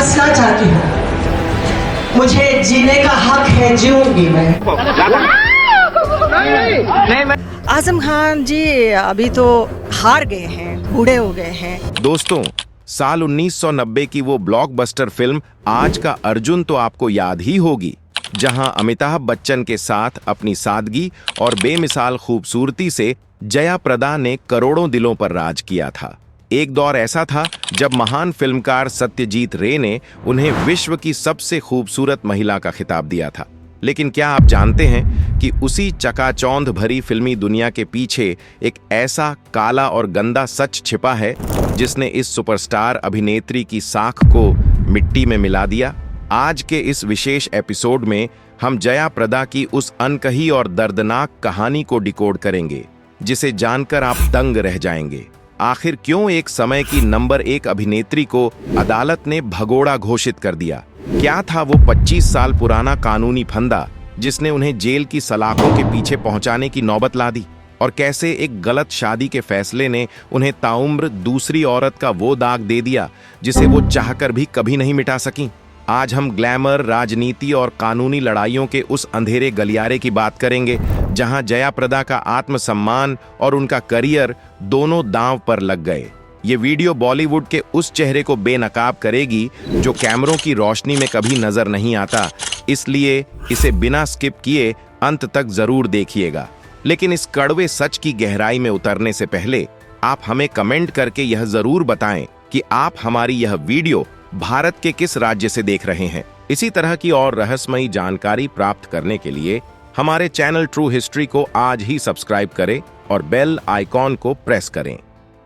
हंसना चाहती हूँ। मुझे जीने का हक है, जीऊंगी मैं। आजम खान जी अभी तो हार गए हैं, बूढ़े हो गए हैं। दोस्तों, साल 1990 की वो ब्लॉकबस्टर फिल्म आज का अर्जुन तो आपको याद ही होगी, जहां अमिताभ बच्चन के साथ अपनी सादगी और बेमिसाल खूबसूरती से जया प्रदा ने करोड़ों दिलों पर राज किया था। एक दौर ऐसा था जब महान फिल्मकार सत्यजीत रे ने उन्हें विश्व की सबसे खूबसूरत महिला का खिताब दिया था। लेकिन क्या आप जानते हैं कि उसी चकाचौंध भरी फिल्मी दुनिया के पीछे एक ऐसा काला और गंदा सच छिपा है जिसने इस सुपरस्टार अभिनेत्री की साख को मिट्टी में मिला दिया। आज के इस विशेष एपिसोड में हम जया प्रदा की उस अनकही और दर्दनाक कहानी को डिकोड करेंगे, जिसे जानकर आप दंग रह जाएंगे। आखिर क्यों एक समय की नंबर 1 अभिनेत्री को अदालत ने भगोड़ा घोषित कर दिया? क्या था वो 25 साल पुराना कानूनी फंदा जिसने उन्हें जेल की सलाखों के पीछे पहुंचाने की नौबत ला दी? और कैसे एक गलत शादी के फैसले ने उन्हें ताउम्र दूसरी औरत का वो दाग दे दिया जिसे वो चाहकर भी कभी नहीं मिटा सकी? आज हम ग्लैमर, राजनीति और कानूनी लड़ाइयों के उस अंधेरे गलियारे की बात करेंगे जहां जया प्रदा का आत्मसम्मान और उनका करियर दोनों दांव पर लग गए। ये वीडियो बॉलीवुड के उस चेहरे को बेनकाब करेगी जो कैमरों की रोशनी में कभी नजर नहीं आता, इसलिए इसे बिना स्किप किए अंत तक जरूर देखिएगा। लेकिन इस कड़वे सच की गहराई में उतरने से पहले आप हमें कमेंट करके यह जरूर बताएं कि आप हमारी यह वीडियो भारत के किस राज्य से देख रहे हैं। इसी तरह की और रहस्यमयी जानकारी प्राप्त करने के लिए हमारे चैनल ट्रू हिस्ट्री को आज ही सब्सक्राइब करें और बेल आइकॉन को प्रेस करें।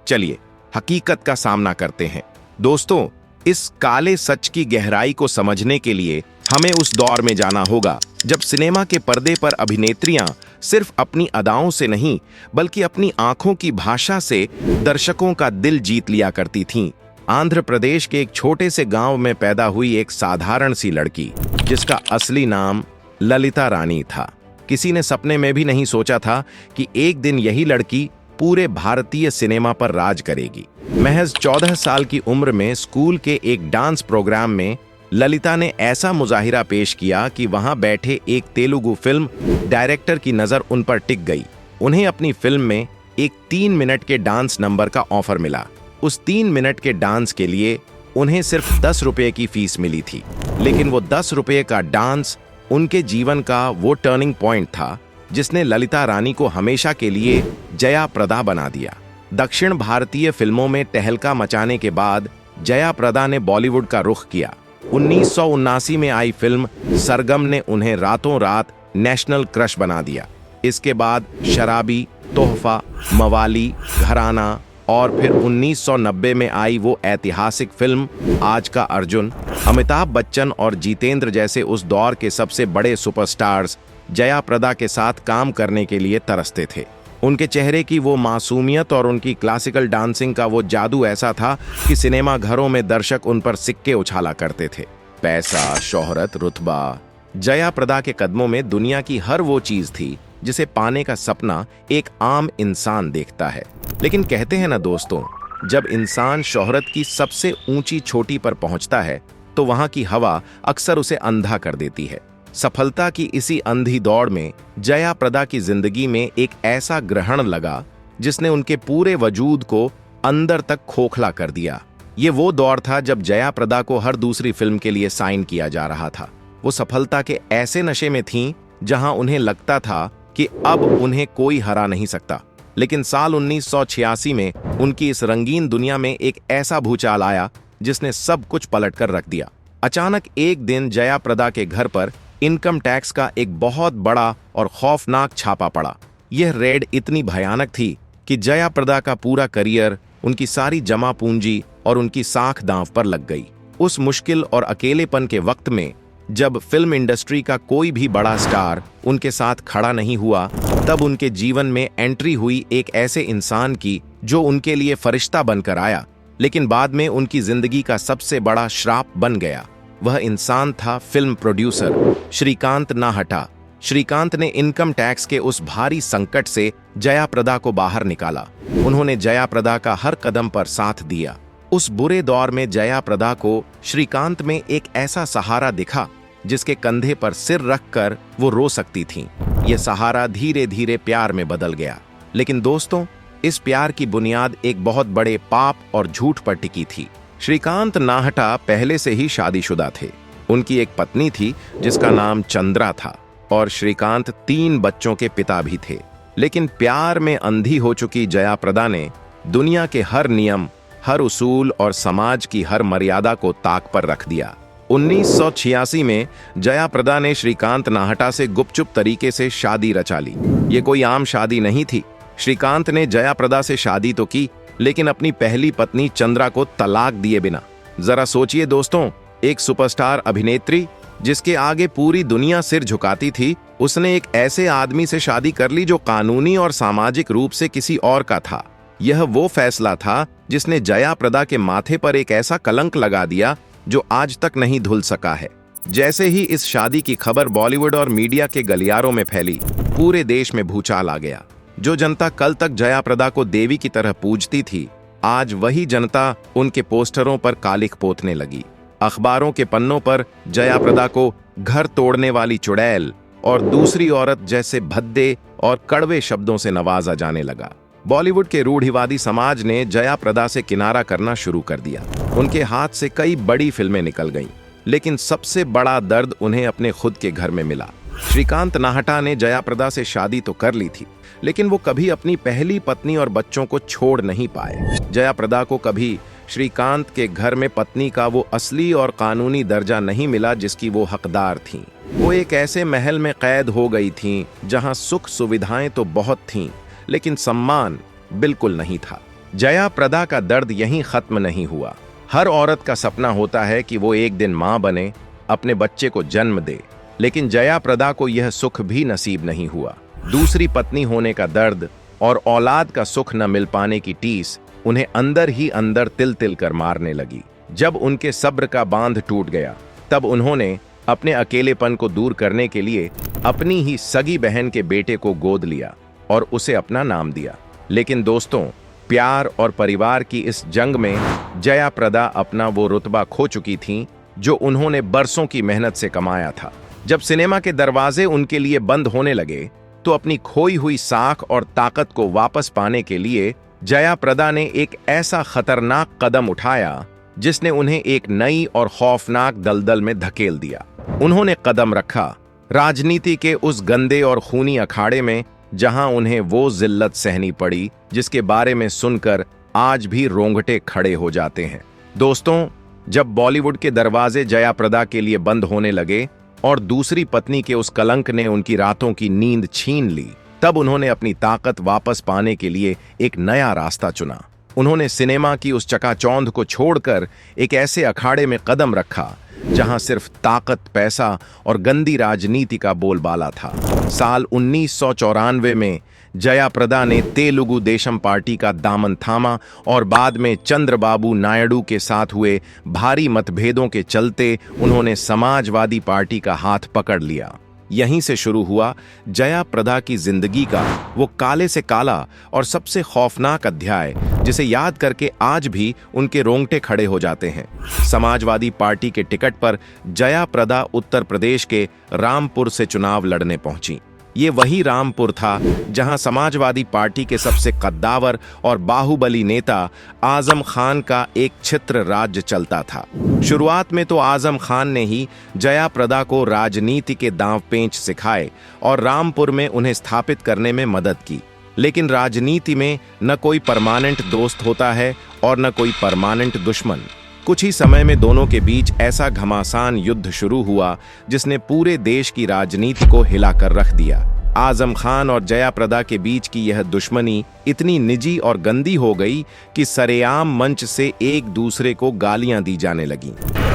चलिए हकीकत का सामना करते हैं। दोस्तों, इस काले सच की गहराई को समझने के लिए हमें उस दौर में जाना होगा जब सिनेमा के पर्दे पर अभिनेत्रियां सिर्फ अपनी अदाओं से नहीं बल्कि अपनी आंखों की भाषा से दर्शकों का दिल जीत लिया करती थीं। आंध्र प्रदेश के एक छोटे से गांव में पैदा हुई एक साधारण सी लड़की जिसका असली नाम ललिता रानी था। किसी ने सपने में भी नहीं सोचा था कि एक दिन यही लड़की पूरे भारतीय सिनेमा पर राज करेगी। महज 14 साल की उम्र में स्कूल के एक डांस प्रोग्राम में ललिता ने ऐसा मुजाहिरा पेश किया कि वहां बैठे एक तेलुगु फिल्म डायरेक्टर की नजर उन पर टिक गई। उन्हें अपनी फिल्म में एक 3 मिनट के डांस नंबर का ऑफर मिला। उस 3 मिनट के डांस के लिए उन्हें सिर्फ 10 रुपए की फीस मिली थी, लेकिन वो 10 रुपए का डांस उनके जीवन का वो टर्निंग पॉइंट था जिसने ललिता रानी को हमेशा के लिए जया प्रदा बना दिया। दक्षिण भारतीय फिल्मों में तहलका मचाने के बाद जया प्रदा ने बॉलीवुड का रुख किया। 1979 में आई फिल्म सरगम ने उन्हें रातों रात नेशनल क्रश बना दिया। इसके बाद शराबी, तोहफा, मवाली, घराना और फिर 1990 में आई वो ऐतिहासिक फिल्म आज का अर्जुन। अमिताभ बच्चन और जितेंद्र जैसे उस दौर के सबसे बड़े सुपरस्टार्स जया प्रदा के साथ काम करने के लिए तरसते थे। उनके चेहरे की वो मासूमियत और उनकी क्लासिकल डांसिंग का वो जादू ऐसा था कि सिनेमा घरों में दर्शक उन पर सिक्के उछाला करते थे। पैसा, शोहरत, रुतबा, जया प्रदा के कदमों में दुनिया की हर वो चीज थी जिसे पाने का सपना एक आम इंसान देखता है। लेकिन कहते हैं ना दोस्तों, जब इंसान शोहरत की सबसे ऊंची चोटी पर पहुंचता है तो वहां की हवा अक्सर उसे अंधा कर देती है। सफलता की इसी अंधी दौड़ में जया प्रदा की जिंदगी में एक ऐसा ग्रहण लगा जिसने उनके पूरे वजूद को अंदर तक खोखला कर दिया। ये वो दौर था जब जया प्रदा को हर दूसरी फिल्म के लिए साइन किया जा रहा था। वो सफलता के ऐसे नशे में थीं जहां उन्हें लगता था कि अब उन्हें कोई हरा नहीं सकता। लेकिन साल 1986 में उनकी इस रंगीन दुनिया में एक ऐसा भूचाल आया जिसने सब कुछ पलट कर रख दिया। अचानक एक दिन जया प्रदा के घर पर इनकम टैक्स का एक बहुत बड़ा और खौफनाक छापा पड़ा। यह रेड इतनी भयानक थी कि जया प्रदा का पूरा करियर, उनकी सारी जमा पूंजी और उनकी साख दांव पर लग गई। उस मुश्किल और अकेलेपन के वक्त में जब फिल्म इंडस्ट्री का कोई भी बड़ा स्टार उनके साथ खड़ा नहीं हुआ, तब उनके जीवन में एंट्री हुई एक ऐसे इंसान की जो उनके लिए फरिश्ता बनकर आया, लेकिन बाद में उनकी जिंदगी का सबसे बड़ा श्राप बन गया। वह इंसान था फिल्म प्रोड्यूसर श्रीकांत नाहटा। श्रीकांत ने इनकम टैक्स के उस भारी संकट से जया प्रदा को बाहर निकाला। उन्होंने जया प्रदा का हर कदम पर साथ दिया, उस बुरे दौर में जया प्रदा को श्रीकांत में एक ऐसा सहारा दिखा जिसके कंधे पर सिर रखकर वो रो सकती थीं। यह सहारा धीरे धीरे प्यार में बदल गया। लेकिन दोस्तों, इस प्यार की बुनियाद एक बहुत बड़े पाप और झूठ पर टिकी थी। श्रीकांत नाहटा पहले से ही शादीशुदा थे। उनकी एक पत्नी थी जिसका नाम चंद्रा था और श्रीकांत 3 बच्चों के पिता भी थे। लेकिन प्यार में अंधी हो चुकी जया प्रदा ने दुनिया के हर नियम, हर उसूल और समाज की हर मर्यादा को ताक पर रख दिया। 1986 में जया प्रदा ने श्रीकांत नाहटा से गुपचुप तरीके से शादी रचा ली। ये कोई आम शादी नहीं थी। श्रीकांत ने जया प्रदा से शादी तो की, लेकिन अपनी पहली पत्नी चंद्रा को तलाक दिए बिना। जरा सोचिए दोस्तों, एक सुपरस्टार अभिनेत्री जिसके आगे पूरी दुनिया सिर झुकाती थी, उसने एक ऐसे आदमी से शादी कर ली जो कानूनी और सामाजिक रूप से किसी और का था। यह वो फैसला था जिसने जया प्रदा के माथे पर एक ऐसा कलंक लगा दिया जो आज तक नहीं धुल सका है। जैसे ही इस शादी की खबर बॉलीवुड और मीडिया के गलियारों में फैली, पूरे देश में भूचाल आ गया। जो जनता कल तक जया प्रदा को देवी की तरह पूजती थी, आज वही जनता उनके पोस्टरों पर कालिख पोतने लगी। अखबारों के पन्नों पर जया प्रदा को घर तोड़ने वाली चुड़ैल और दूसरी औरत जैसे भद्दे और कड़वे शब्दों से नवाजा जाने लगा। बॉलीवुड के रूढ़िवादी समाज ने जया प्रदा से किनारा करना शुरू कर दिया। उनके हाथ से कई बड़ी फिल्में निकल गईं, लेकिन सबसे बड़ा दर्द उन्हें अपने खुद के घर में मिला। श्रीकांत नाहटा ने जया प्रदा से शादी तो कर ली थी, लेकिन वो कभी अपनी पहली पत्नी और बच्चों को छोड़ नहीं पाए। जया प्रदा को कभी श्रीकांत के घर में पत्नी का वो असली और कानूनी दर्जा नहीं मिला जिसकी वो हकदार थीं। वो एक ऐसे महल में कैद हो गई थीं जहां सुख सुविधाएं तो बहुत थीं, लेकिन सम्मान बिल्कुल नहीं था। जया प्रदा का दर्द यहीं खत्म नहीं हुआ। हर औरत का सपना होता है कि वो एक दिन मां बने, अपने बच्चे को जन्म दे, लेकिन जया प्रदा को यह सुख भी नसीब नहीं हुआ। दूसरी पत्नी होने का दर्द और औलाद का सुख न मिल पाने की टीस उन्हें अंदर ही अंदर तिल तिल कर मारने लगी। जब उनके सब्र का बांध टूट गया, तब उन्होंने अपने अकेलेपन को दूर करने के लिए अपनी ही सगी बहन के बेटे को गोद लिया और उसे अपना नाम दिया। लेकिन दोस्तों, प्यार और परिवार की इस जंग में जया प्रदा अपना वो रुतबा खो चुकी थीं जो उन्होंने बरसों की मेहनत से कमाया था। जब सिनेमा के दरवाजे उनके लिए बंद होने लगे, तो अपनी खोई हुई साख और ताकत को वापस पाने के लिए जया प्रदा ने एक ऐसा खतरनाक कदम उठाया जिसने उन्हें एक नई और खौफनाक दलदल में धकेल दिया। उन्होंने कदम रखा राजनीति के उस गंदे और खूनी अखाड़े में, जहां उन्हें वो जिल्लत सहनी पड़ी जिसके बारे में सुनकर आज भी रोंगटे खड़े हो जाते हैं। दोस्तों, जब बॉलीवुड के दरवाजे जया प्रदा के लिए बंद होने लगे और दूसरी पत्नी के उस कलंक ने उनकी रातों की नींद छीन ली, तब उन्होंने अपनी ताकत वापस पाने के लिए एक नया रास्ता चुना। उन्होंने सिनेमा की उस चकाचौंध को छोड़कर एक ऐसे अखाड़े में कदम रखा जहां सिर्फ ताकत, पैसा और गंदी राजनीति का बोलबाला था। साल 1994 में जया प्रदा ने तेलुगु देशम पार्टी का दामन थामा और बाद में चंद्रबाबू नायडू के साथ हुए भारी मतभेदों के चलते उन्होंने समाजवादी पार्टी का हाथ पकड़ लिया। यहीं से शुरू हुआ जया प्रदा की जिंदगी का वो काले से काला और सबसे खौफनाक अध्याय, जिसे याद करके आज भी उनके रोंगटे खड़े हो जाते हैं। समाजवादी पार्टी के टिकट पर जया प्रदा उत्तर प्रदेश के रामपुर से चुनाव लड़ने पहुंची। ये वही रामपुर था जहां समाजवादी पार्टी के सबसे कद्दावर और बाहुबली नेता आजम खान का एक छित्र राज्य चलता था। शुरुआत में तो आजम खान ने ही जया प्रदा को राजनीति के दांव पेंच सिखाए और रामपुर में उन्हें स्थापित करने में मदद की। लेकिन राजनीति में न कोई परमानेंट दोस्त होता है और न कोई परमानेंट दुश्मन। कुछ ही समय में दोनों के बीच ऐसा घमासान युद्ध शुरू हुआ जिसने पूरे देश की राजनीति को हिलाकर रख दिया। आजम खान और जया प्रदा के बीच की यह दुश्मनी इतनी निजी और गंदी हो गई कि सरेआम मंच से एक दूसरे को गालियां दी जाने लगीं।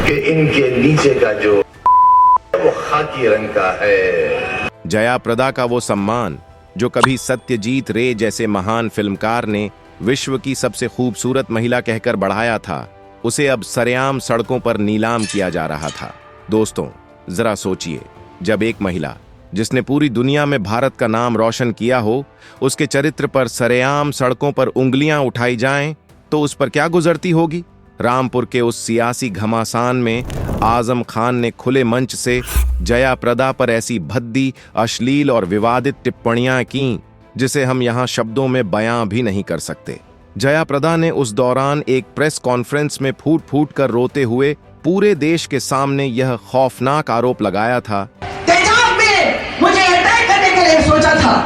कि इनके नीचे का जो वो खाकी रंग का है। जया प्रदा का वो सम्मान जो कभी सत्यजीत रे जैसे महान फिल्मकार ने विश्व की सबसे खूबसूरत महिला कहकर बढ़ाया था, उसे अब सरेआम सड़कों पर नीलाम किया जा रहा था। दोस्तों, जरा सोचिए, जब एक महिला जिसने पूरी दुनिया में भारत का नाम रोशन किया हो, उसके चरित्र पर सरेआम सड़कों पर उंगलियां उठाई जाएं, तो उस पर क्या गुजरती होगी। रामपुर के उस सियासी घमासान में आजम खान ने खुले मंच से जया प्रदा पर ऐसी भद्दी, अश्लील और विवादित टिप्पणियां की जिसे हम यहां शब्दों में बयां भी नहीं कर सकते। जया प्रदा ने उस दौरान एक प्रेस कॉन्फ्रेंस में फूट फूट कर रोते हुए पूरे देश के सामने यह खौफनाक आरोप लगाया था, तेजाब में मुझे अटैक करने के लिए सोचा था,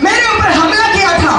मेरे ऊपर हमला किया था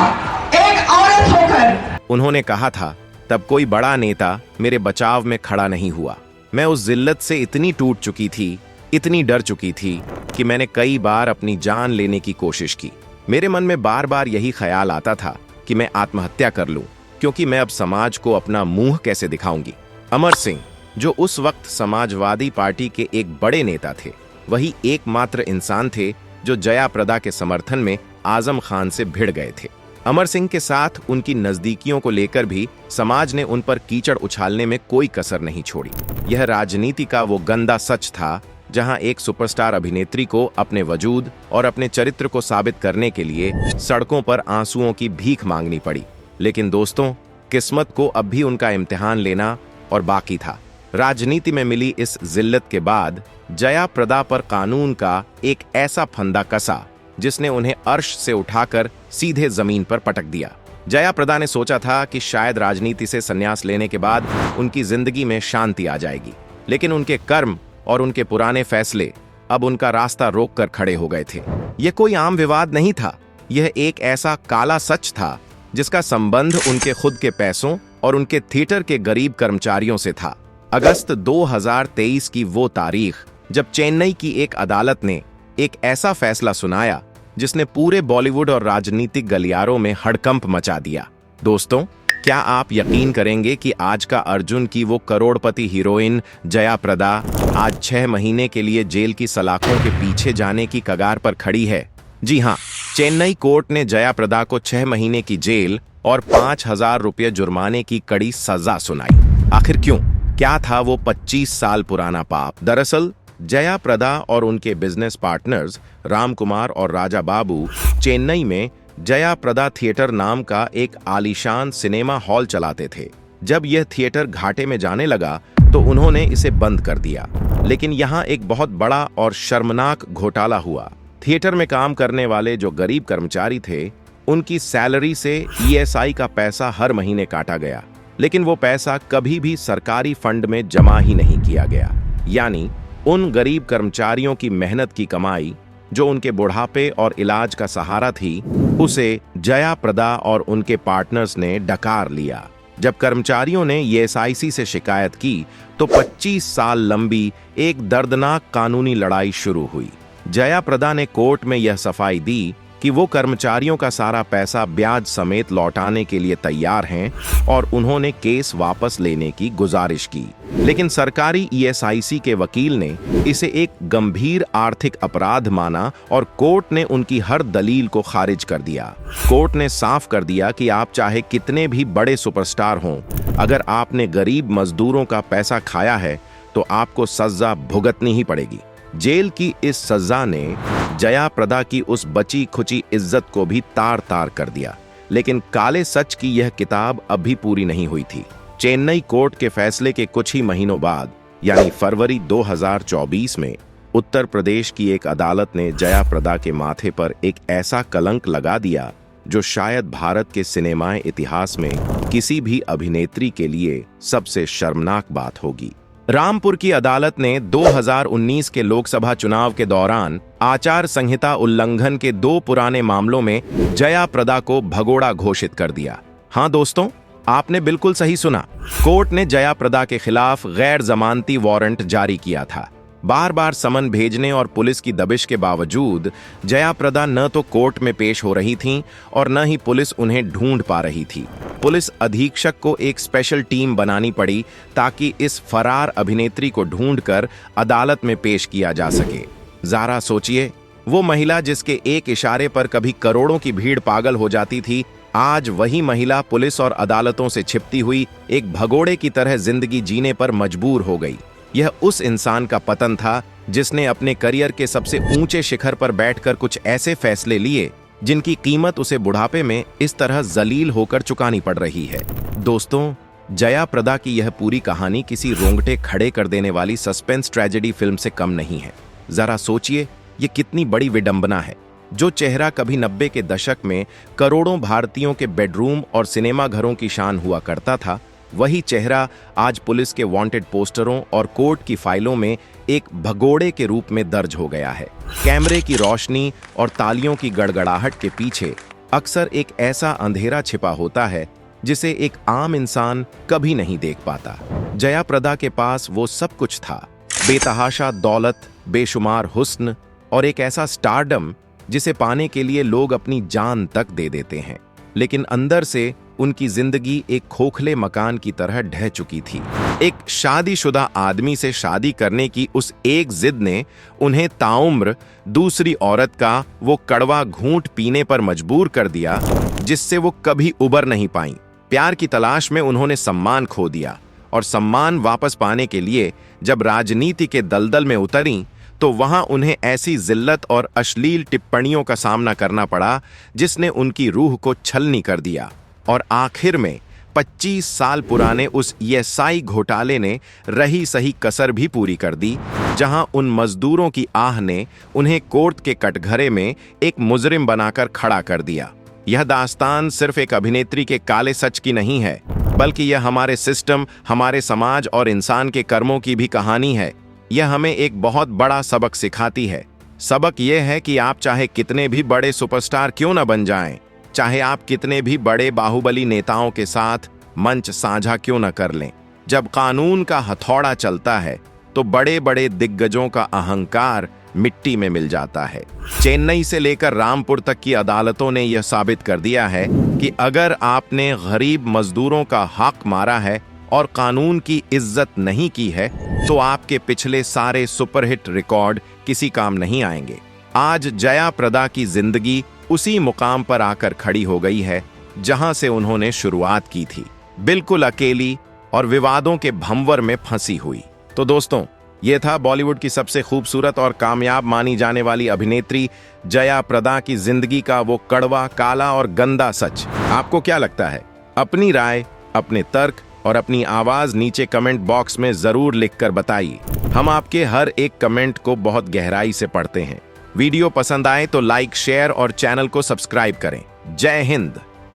एक औरत होकर। उन्होंने कहा था, तब कोई बड़ा नेता मेरे बचाव में खड़ा नहीं हुआ। मैं उस जिल्लत से इतनी टूट चुकी थी, इतनी डर चुकी थी कि मैंने कई बार अपनी जान लेने की कोशिश की। मेरे मन में बार बार यही ख्याल आता था कि मैं आत्महत्या कर लूं, क्योंकि मैं अब समाज को अपना मुंह कैसे दिखाऊंगी। अमर सिंह, जो उस वक्त समाजवादी पार्टी के एक बड़े नेता थे, वही एकमात्र इंसान थे जो जया प्रदा के समर्थन में आजम खान से भिड़ गए थे। अमर सिंह के साथ उनकी नजदीकियों को लेकर भी समाज ने उन पर कीचड़ उछालने में कोई कसर नहीं छोड़ी। यह राजनीति का वो गंदा सच था जहां एक सुपरस्टार अभिनेत्री को अपने वजूद और अपने चरित्र को साबित करने के लिए सड़कों पर आंसुओं की भीख मांगनी पड़ी। लेकिन दोस्तों, किस्मत को अब भी उनका इम्तिहान लेना और बाकी था। राजनीति में मिली इस जिल्लत के बाद जया प्रदा पर कानून का एक ऐसा फंदा कसा जिसने उन्हें अर्श से उठाकर सीधे जमीन पर पटक दिया। जया प्रदा ने सोचा था कि शायद राजनीति से संन्यास लेने के बाद उनकी जिंदगी में शांति आ जाएगी, लेकिन उनके कर्म और उनके पुराने फैसले अब उनका रास्ता रोक कर खड़े हो गए थे। यह कोई आम विवाद नहीं था, यह एक ऐसा काला सच था जिसका संबंध उनके खुद के पैसों और उनके थिएटर के गरीब कर्मचारियों से था। अगस्त 2023 की वो तारीख जब चेन्नई की एक अदालत ने एक ऐसा फैसला सुनाया जिसने पूरे बॉलीवुड और राजनीतिक गलियारों में हड़कंप मचा दिया। दोस्तों, क्या आप यकीन करेंगे कि आज का अर्जुन की वो करोड़पति हीरोइन जया प्रदा आज 6 महीने के लिए जेल की सलाखों के पीछे जाने की कगार पर खड़ी है। जी हाँ, चेन्नई कोर्ट ने जया प्रदा को 6 महीने की जेल और 5,000 रुपये जुर्माने की कड़ी सजा सुनाई। आखिर क्यों? क्या था वो 25 साल पुराना पाप? दरअसल जया प्रदा और उनके बिजनेस पार्टनर्स राम कुमार और राजा बाबू चेन्नई में जया प्रदा थिएटर नाम का एक आलीशान सिनेमा हॉल चलाते थे। जब यह थिएटर घाटे में जाने लगा तो उन्होंने इसे बंद कर दिया। लेकिन यहाँ एक बहुत बड़ा और शर्मनाक घोटाला हुआ। थिएटर में काम करने वाले जो गरीब कर्मचारी थे, उनकी सैलरी से ESI का पैसा हर महीने काटा गया, लेकिन वो पैसा कभी भी सरकारी फंड में जमा ही नहीं किया गया। यानी उन गरीब कर्मचारियों की मेहनत की कमाई जो उनके बुढ़ापे और इलाज का सहारा थी, उसे जया प्रदा और उनके पार्टनर्स ने डकार लिया। जब कर्मचारियों ने ESIC से शिकायत की तो 25 साल लंबी एक दर्दनाक कानूनी लड़ाई शुरू हुई। जया प्रदा ने कोर्ट में यह सफाई दी कि वो कर्मचारियों का सारा पैसा ब्याज समेत लौटाने के लिए तैयार हैं और उन्होंने केस वापस लेने की गुजारिश की। लेकिन सरकारी ESIC के वकील ने इसे एक गंभीर आर्थिक अपराध माना और कोर्ट ने उनकी हर दलील को खारिज कर दिया। कोर्ट ने साफ कर दिया कि आप चाहे कितने भी बड़े सुपरस्टार हों, अगर आपने गरीब मजदूरों का पैसा खाया है तो आपको सजा भुगतनी ही पड़ेगी। जेल की इस सजा ने जया प्रदा की उस बची खुची इज्जत को भी तार तार कर दिया। लेकिन काले सच की यह किताब अभी पूरी नहीं हुई थी। चेन्नई कोर्ट के फैसले के कुछ ही महीनों बाद, यानी फरवरी 2024 में, उत्तर प्रदेश की एक अदालत ने जया प्रदा के माथे पर एक ऐसा कलंक लगा दिया जो शायद भारत के सिनेमाए इतिहास में किसी भी अभिनेत्री के लिए सबसे शर्मनाक बात होगी। रामपुर की अदालत ने 2019 के लोकसभा चुनाव के दौरान आचार संहिता उल्लंघन के 2 पुराने मामलों में जया प्रदा को भगोड़ा घोषित कर दिया। हाँ दोस्तों, आपने बिल्कुल सही सुना। कोर्ट ने जया प्रदा के खिलाफ गैर जमानती वारंट जारी किया था। बार बार समन भेजने और पुलिस की दबिश के बावजूद जया प्रदा न तो कोर्ट में पेश हो रही थीं और न ही पुलिस उन्हें ढूंढ पा रही थी। पुलिस अधीक्षक को एक स्पेशल टीम बनानी पड़ी ताकि इस फरार अभिनेत्री को ढूंढकर अदालत में पेश किया जा सके। जरा सोचिए, वो महिला जिसके एक इशारे पर कभी करोड़ों की भीड़ पागल हो जाती थी, आज वही महिला पुलिस और अदालतों से छिपती हुई एक भगोड़े की तरह जिंदगी जीने पर मजबूर हो गई। यह उस इंसान का पतन था जिसने अपने करियर के सबसे ऊंचे शिखर पर बैठकर कुछ ऐसे फैसले लिए जिनकी कीमत उसे बुढ़ापे में इस तरह जलील होकर चुकानी पड़ रही है। दोस्तों, जया प्रदा की यह पूरी कहानी किसी रोंगटे खड़े कर देने वाली सस्पेंस ट्रेजेडी फिल्म से कम नहीं है। जरा सोचिए, ये कितनी बड़ी विडंबना है। जो चेहरा कभी 90 के दशक में करोड़ों भारतीयों के बेडरूम और सिनेमा घरों की शान हुआ करता था, वही चेहरा आज पुलिस के वांटेड पोस्टरों और कोर्ट की फाइलों में एक भगोड़े के रूप में दर्ज हो गया है। कैमरे की रोशनी और तालियों की गड़गड़ाहट के पीछे अक्सर एक ऐसा अंधेरा छिपा होता है जिसे एक आम इंसान कभी नहीं देख पाता। जया प्रदा के पास वो सब कुछ था, बेतहाशा दौलत, बेशुमार हुस्न और एक ऐसा स्टारडम जिसे पाने के लिए लोग अपनी जान तक दे देते हैं। लेकिन अंदर से उनकी जिंदगी एक खोखले मकान की तरह ढह चुकी थी। एक शादीशुदा आदमी से शादी करने की उस एक जिद ने उन्हें ताउम्र दूसरी औरत का वो कड़वा घूंट पीने पर मजबूर कर दिया जिससे वो कभी उबर नहीं पाईं। प्यार की तलाश में उन्होंने सम्मान खो दिया और सम्मान वापस पाने के लिए जब राजनीति के दलदल में उतरीं तो वहां उन्हें ऐसी जिल्लत और अश्लील टिप्पणियों का सामना करना पड़ा जिसने उनकी रूह को छलनी कर दिया। और आखिर में 25 साल पुराने उस ईएसआई घोटाले ने रही सही कसर भी पूरी कर दी, जहां उन मजदूरों की आह ने उन्हें कोर्ट के कटघरे में एक मुजरिम बनाकर खड़ा कर दिया। यह दास्तान सिर्फ एक अभिनेत्री के काले सच की नहीं है, बल्कि यह हमारे सिस्टम, हमारे समाज और इंसान के कर्मों की भी कहानी है। यह हमें एक बहुत बड़ा सबक सिखाती है। सबक यह है कि आप चाहे कितने भी बड़े सुपरस्टार क्यों न बन जाएं, चाहे आप कितने भी बड़े बाहुबली नेताओं के साथ मंच साझा क्यों न कर लें, जब कानून का हथौड़ा चलता है तो बड़े बड़े दिग्गजों का अहंकार मिट्टी में मिल जाता है। चेन्नई से लेकर रामपुर तक की अदालतों ने यह साबित कर दिया है कि अगर आपने गरीब मजदूरों का हक मारा है और कानून की इज्जत नहीं की है तो आपके पिछले सारे सुपरहिट रिकॉर्ड किसी काम नहीं आएंगे। आज जया प्रदा की जिंदगी उसी मुकाम पर आकर खड़ी हो गई है जहां से उन्होंने शुरुआत की थी, बिल्कुल अकेली और विवादों के भंवर में फंसी हुई। तो दोस्तों, ये था बॉलीवुड की सबसे खूबसूरत और कामयाब मानी जाने वाली अभिनेत्री जया प्रदा की जिंदगी का वो कड़वा, काला और गंदा सच। आपको क्या लगता है? अपनी राय, अपने तर्क और अपनी आवाज नीचे कमेंट बॉक्स में जरूर लिखकर बताइए। हम आपके हर एक कमेंट को बहुत गहराई से पढ़ते हैं। वीडियो पसंद आए तो लाइक, शेयर और चैनल को सब्सक्राइब करें। जय हिंद।